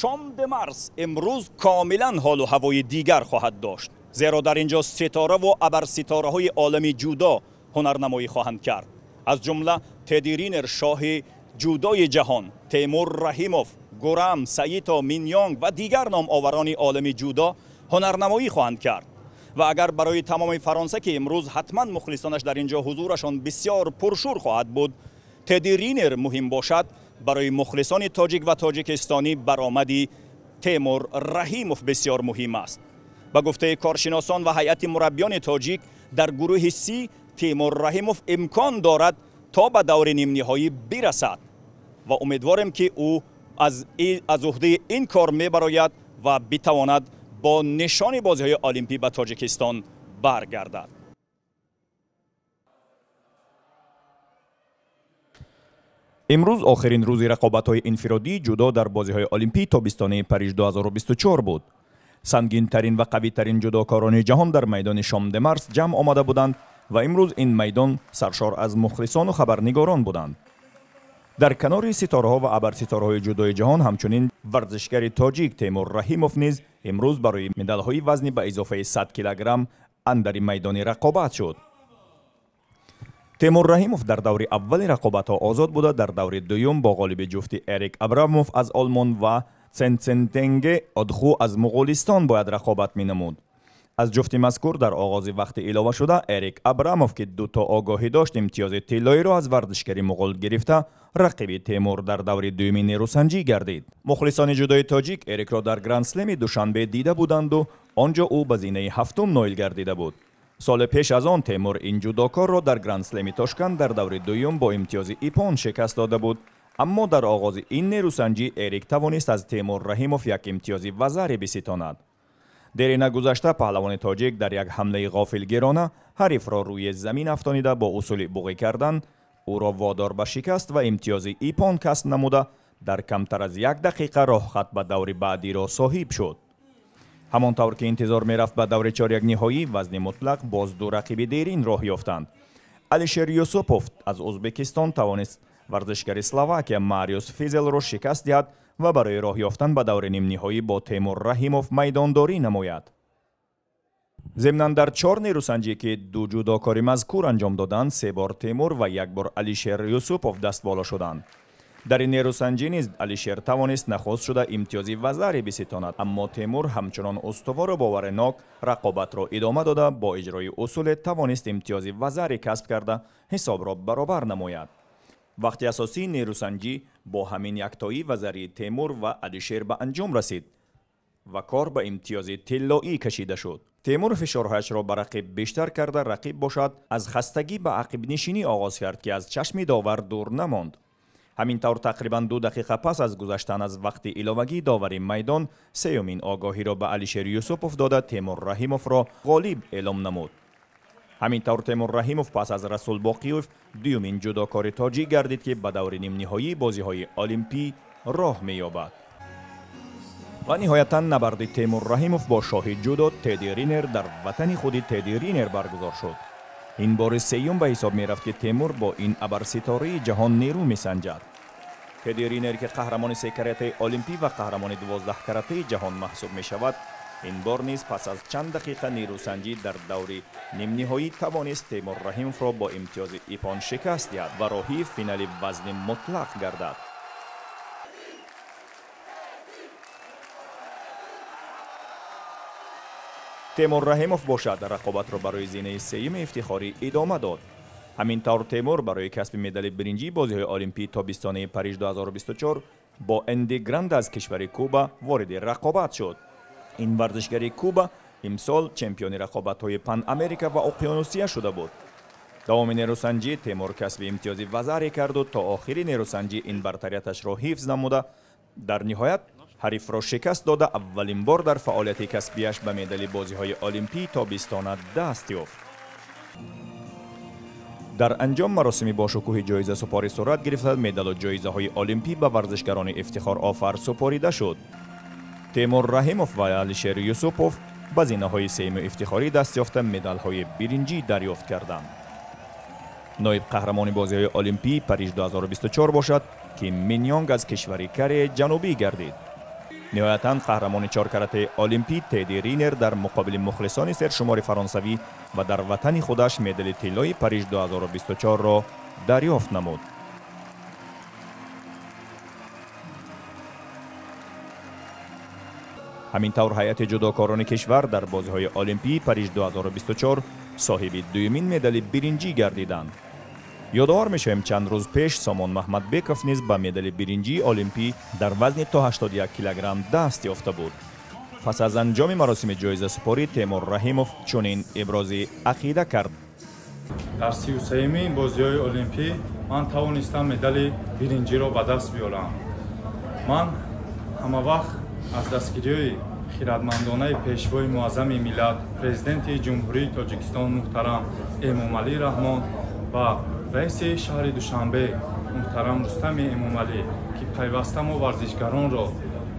شام مارس امروز کاملا حال و هوای دیگر خواهد داشت، زیرا در اینجا ستاره و ابر ستاره های عالم جودو هنرنمایی خواهند کرد. از جمله تدی رینر شاه جودوی جهان، تیمور رحیموف، گورم، سایتو، مینیونگ و دیگر نام آوران عالم جودو هنرنمایی خواهند کرد. و اگر برای تمام فرانسه که امروز حتما مخلصانش در اینجا حضورشان بسیار پرشور خواهد بود، تدی رینر مهم باشد، برای مخلصان تاجیک و تاجیکستانی برآمدی تیمور رحیموف بسیار مهم است. به گفته کارشناسان و هیئت مربیان تاجیک، در گروه سی تیمور رحیموف امکان دارد تا به دور نیم نهایی برسد و امیدوارم که او از عهده این کار میبراید و بتواند با نشان بازی‌های المپی به تاجیکستان برگردد. امروز آخرین روز رقابت‌های انفرادی جودو در بازی‌های المپی تابستانه پاریژ 2024 بود. سنگین‌ترین و قوی‌ترین جودوکاران جهان در میدان شام مارس جمع آمده بودند و امروز این میدان سرشار از مخلصان و خبرنگاران بودند. در کنار ستاره‌ها و ابر ستاره‌های جودوی جهان همچنین ورزشگر تاجیک تیمور رحیموف نیز امروز برای مدال‌های وزنی به اضافه 100 کیلوگرم اندر میدان رقابت شد. تیمور رحیموف در دور اول رقابت‌ها آزاد بوده، در دور دوم با غالب جفت اریک ابراموف از آلمان و سنتنگ ادخو از مغولستان باید رقابت می‌نمود. از جفت مذکور در آغاز وقت علاوه شده اریک ابراموف که دو تا آگاهی داشت امتیاز طلایی را از ورزشگری مغول گرفته، رقیب تیمور در دور دوم نیروسنجی گردید. مخلصان جودوی تاجیک اریک را در گرند اسلم دوشنبه دیده بودند و آنجا او به زینه هفتم نایل گردیده بود. سال پیش از آن تیمور این جودوکار را در گرند اسلم تاشکند در دور دوم با امتیاز ایپون شکست داده بود، اما در آغاز این نیروسنجی اریک توانست از تیمور رحیموف یک امتیاز وزری بستاند. در نگذشته پهلوان تاجیک در یک حمله غافلگیرانه حریف را روی زمین افشانیده با اصول بوغی کردن او را وادار به شکست و امتیاز ایپون کسب نموده در کمتر از 1 دقیقه راه خط به دور بعدی را صاحب شد. همانطور که انتظار می رفت به دور چهارم نهایی وزن مطلق باز دو رقیب دیرین راه یافتند. الیشر یوسوپوف از ازبکستان توانست ورزشگر اسلواکیا ماریوس فیزل را شکست دهد و برای راه یافتن به دور نیم نهایی با تیمور رحیموف میدانداری نماید. ضمناً در 4 نیروسنجی که دو جودوکاری مذکور انجام دادند، 3 بار تیمور و 1 بار الیشر یوسوپوف دست بالا شدند. در این نیروسنجی نیز الیشر توانست نخست شده امتیازی وزری بستاند، اما تیمور همچنان استوار و باورناک رقابت را ادامه داده با اجرای اصول توانست امتیازی وزری کسب کرده حساب را برابر نماید. وقتی اساسی نیروسنجی با همین یکتایی وزری تیمور و الیشر به انجام رسید و کار به امتیاز طلایی کشیده شد. تیمور فشارهایش را به رقیب بیشتر کرده رقیب باشد از خستگی به عقب نشینی آغاز کرد که از چشم داور دور نماند. همینطور تقریبا 2 دقیقه پس از گذشتن از وقت علاوگی داور میدان سیومین آگاهی را به الیشر یوسوپوف داده تیمور رحیموف را غالب اعلام نمود. همینطور تیمور رحیموف پس از رسول باقیوف دومین جودوکار تاجیک گردید که به دور نیم نهایی بازی‌های المپی راه می‌یابد. و نهایتاً نبرد تیمور رحیموف با شاه جودو تدی رینر در وطن خود تدی رینر برگزار شد. این بار سیوم به حساب می رفت که تیمور با این ابرستاره جهان نیرو می سنجد. تدی رینر که قهرمان 3 کراته المپی و قهرمان 12 کراته جهان محسوب می شود، این بار نیز پس از چند دقیقه نیروسنجی در دور نیم نهایی توانست تیمور رحیموف را با امتیاز ایپون شکست دهد و راهی فینال وزن مطلق گردد. تیمور رحیموف باشد رقابت را برای زینه سیم افتخاری ادامه داد. همینطور تیمور برای کسب مدال برنجی بازی‌های المپی تابستانه پاریژ 2024 با اندی گراند از کشور کوبا وارد رقابت شد. این ورزشگر کوبا امسال چمپیون رقابت‌های پن امریکا و اقیانوسیه شده بود. دوام نیروسنجی تیمور کسب امتیازی وزری کرد و تا آخر نیروسنجی این برتریتش را حفظ نموده در نهایت حریف را شکست داده اولین بار در فعالیت کسبیش به مدال بازی‌های المپی تابستانه دست یافت. در انجام مراسم با شکوه جایزه سپاری صورت گرفت. مدال و جایزه‌های المپی به ورزشکاران افتخار آفر سپاریده شد. تیمور رحیموف و الیشر یوسوپوف به زینه‌های سیم افتخاری دست یافته مدال‌های برنجی دریافت کردند. نایب قهرمان بازی‌های المپی پاریژ 2024 باشد که مینیونگ از کشور کره جنوبی گردید. نهایتاً قهرمان 4 کرته المپی تدی رینر در مقابل مخلصان سرشمار فرانسوی و در وطن خودش مدال طلای پاریس 2024 را دریافت نمود. همینطور هیئت جودوکاران کشور در بازی‌های المپی پاریس 2024 صاحب دومین مدال برنجی گردیدند. یادآور میشویم چند روز پیش سامان محمدبکov نیز به مدال برنجی المپی در وزن تا 81 کیلوگرم دست یافته بود. پس از انجام مراسم جایزه سپاری تیمور رحیموف چنین ابراز عقیده کرد. در 33مین بازی‌های المپی من توانستم مدال برنجی را به دست بیارم. من همه وقت از دستگیری خیرتمندانه پیشوای معظم ملت پرزیدنت جمهوری تاجیکستان محترم امامعلی رحمان و رئیس شهر دوشنبه محترم رستم امامعلی که پیوسته ما ورزشگران را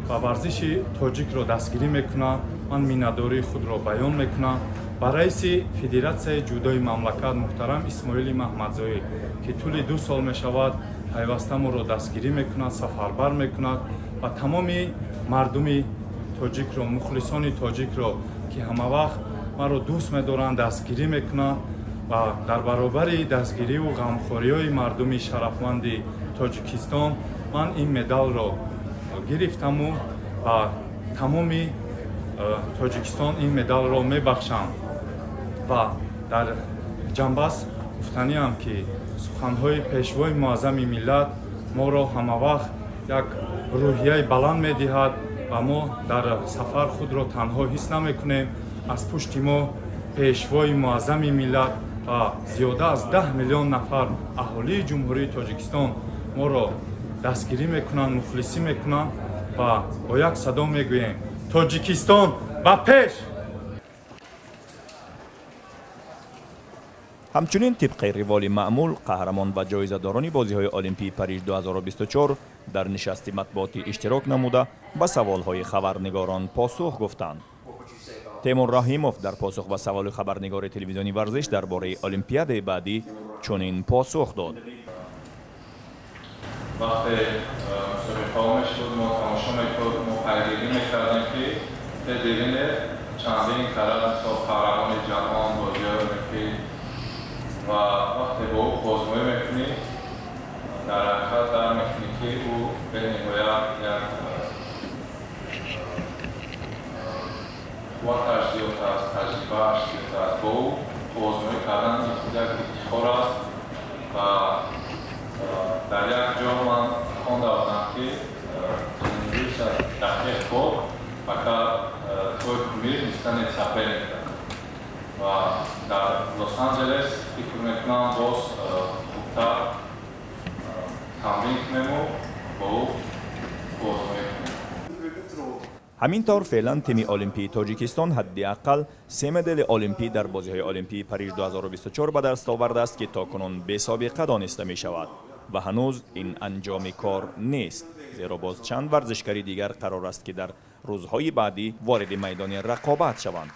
و ورزش تاجیک را دستگیری میکنند، من میnnتداری خود را بیان میکنم. با رئیس فدراسیای جودوی مملکت محترم اسماعیل محمدزایی که طول 2 سال میشود پیوسته ما را دستگیری میکند، سفربر میکند و تمام مردم تاجیک را، مخلصان تاجیک را که همه وقت ما را دوست می‌دارند دستگیری میکنند و در برابر دستگیری و غمخوری‌های مردم شرفمند تاجیکستان من این مدال را گرفتم و تمام تاجیکستان این مدال را میبخشم و در جنبش گفتنی هم که سخنهای پیشوای معظم ملت ما را همه وقت یک روحیه بلند می‌دهد و ما در سفر خود را تنها حس نمی‌کنیم. از پشت ما پیشوای معظم ملت و زیاده از 10 میلیون نفر اهالی جمهوری تاجیکستان ما را دستگیری میکنند، مخلصی میکنند و با یک صدا میگوییم تاجیکستان به پیش. همچنین طبق روال معمول قهرمان و جایزه داران بازی‌های المپی پاریس 2024 در نشست مطبوعاتی اشتراک نموده به سوال‌های خبرنگاران پاسخ گفتند. تیمور رحیموف در پاسخ به سوال خبرنگار تلویزیونی ورزش درباره المپیاد بعدی چنین پاسخ داد. وقتی مسابقه شد ما تماشا می‌کردیم و پیگیری می‌کردیم که تدرین چندین کرده تا قهرمان جهان بازی‌های المپی و وقتی با او بازگویی می‌کنی در حقیقت در می‌کنی که او به نهایت یک قوتش زیادتر از تجربه‌اش زیادتر است. با او بازگویی کردن این خود یک افتخار است و در یک جا من خوانده بودم که امروز دقیق خود فقط توی کمیر نیستن سفر می‌کرد و در لس آنجلس فکر میکنم باز خوبتر تمرین کنیم و با او بازگویی کنیم. همینطور فعلا تیم المپی تاجیکستان حداقل 3 مدال المپی در بازی‌های المپی پاریس 2024 به دست آورده است که تاکنون بی‌سابقه دانسته می شود و هنوز این انجام کار نیست، زیرا باز چند ورزشکاری دیگر قرار است که در روزهای بعدی وارد میدان رقابت شوند.